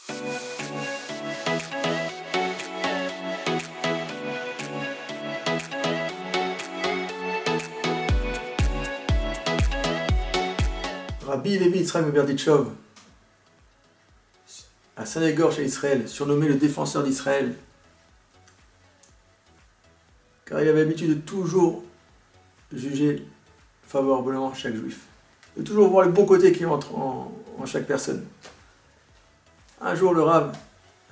Rabbi Levi Yitzhak Berdichov, à Saint-Égor chez Israël, surnommé le défenseur d'Israël, car il avait l'habitude de toujours juger favorablement chaque juif, de toujours voir le bon côté qui entre en chaque personne. Un jour, le Rav,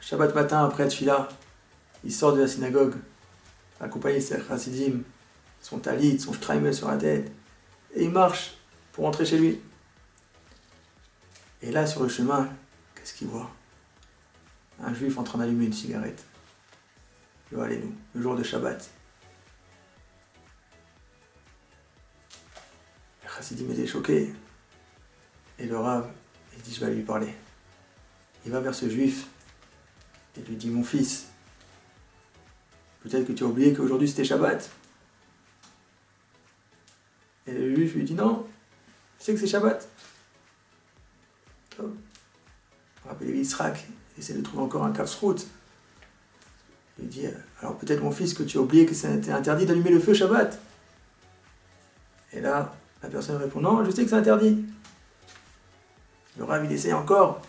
Shabbat matin après Tfila, il sort de la synagogue, accompagné de ses chassidim, son talit, son shtraimel sur la tête, et il marche pour rentrer chez lui. Et là, sur le chemin, qu'est-ce qu'il voit? Un juif en train d'allumer une cigarette. Le Hallélu, le jour de Shabbat. Le chassidim était choqué. Et le Rav, il dit, je vais aller lui parler. Il va vers ce juif et lui dit, mon fils, peut-être que tu as oublié qu'aujourd'hui c'était Shabbat. Et le juif lui dit, non, je sais que c'est Shabbat. Rabbi Yitzhak essaie de trouver encore un kapsrout. Il dit, alors peut-être mon fils que tu as oublié que c'était interdit d'allumer le feu Shabbat. Et là, la personne répond, non, je sais que c'est interdit. Le Rav, il essaie encore.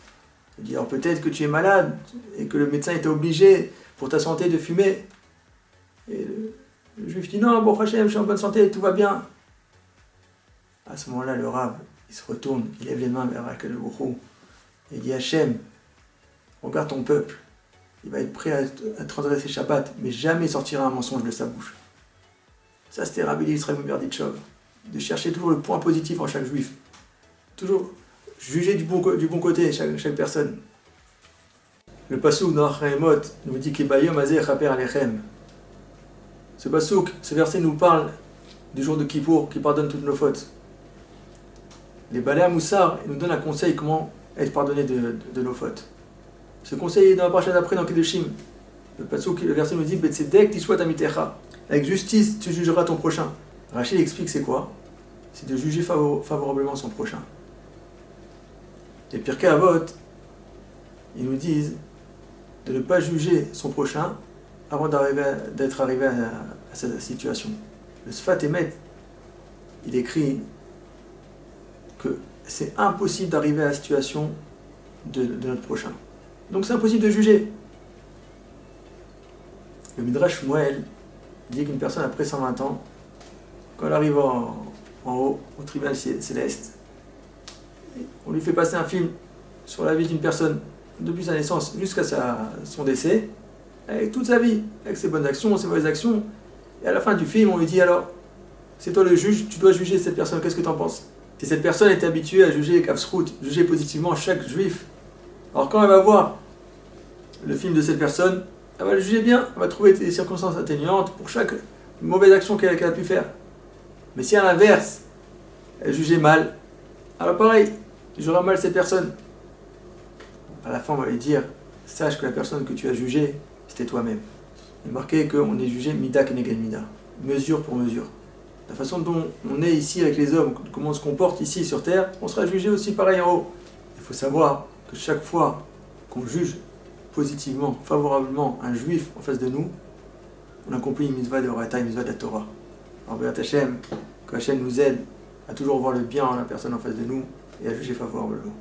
Il dit, alors peut-être que tu es malade et que le médecin était obligé pour ta santé de fumer. Et le juif dit, non, bon Hachem, je suis en bonne santé, tout va bien. À ce moment-là, le Rav, il se retourne, il lève les mains vers Akadosh Baruch Hu, et il dit, Hachem, regarde ton peuple, il va être prêt à transgresser Shabbat, mais jamais sortira un mensonge de sa bouche. Ça, c'était Rabbi Yitzhak Berdichov, de chercher toujours le point positif en chaque juif, toujours juger du bon côté chaque personne. Le passouk dans Achraimot nous dit Kebayom Azeh Chaper Alechem. Ce passouk, ce verset nous parle du jour de Kippour qui pardonne toutes nos fautes. Les Balei Hamoussar nous donnent un conseil comment être pardonné de nos fautes. Ce conseil est dans la paracha d'après dans Kedoshim. Le passouk, le verset nous dit Betzedek tishvat amitecha. Avec justice, tu jugeras ton prochain. Rachid explique c'est quoi? C'est de juger favorablement son prochain. Les Pirkei Avot, ils nous disent de ne pas juger son prochain avant d'être arrivé à cette situation. Le Sfat Emet, il écrit que c'est impossible d'arriver à la situation de notre prochain. Donc c'est impossible de juger. Le Midrash Shmuel dit qu'une personne après 120 ans, quand elle arrive en haut, au tribunal céleste, on lui fait passer un film sur la vie d'une personne depuis sa naissance jusqu'à son décès, avec toute sa vie, avec ses bonnes actions, ses mauvaises actions. Et à la fin du film, on lui dit alors, c'est toi le juge, tu dois juger cette personne, qu'est-ce que tu en penses? Si cette personne est habituée à juger Kapsrout, juger positivement chaque juif, alors quand elle va voir le film de cette personne, elle va le juger bien, elle va trouver des circonstances atténuantes pour chaque mauvaise action qu'elle a pu faire. Mais si à l'inverse, elle jugeait mal, alors pareil, il jugera mal cette personne. À la fin, on va lui dire, sache que la personne que tu as jugée, c'était toi-même. Il est marqué qu'on est jugé mida keneged mida, mesure pour mesure. La façon dont on est ici avec les hommes, comment on se comporte ici sur terre, on sera jugé aussi pareil en haut. Il faut savoir que chaque fois qu'on juge positivement, favorablement un juif en face de nous, on accomplit une mitzvah de Horata, une mitzvah de la Torah. Alors, Béat Hashem, que Hashem nous aide à toujours voir le bien en la personne en face de nous et à juger favorablement.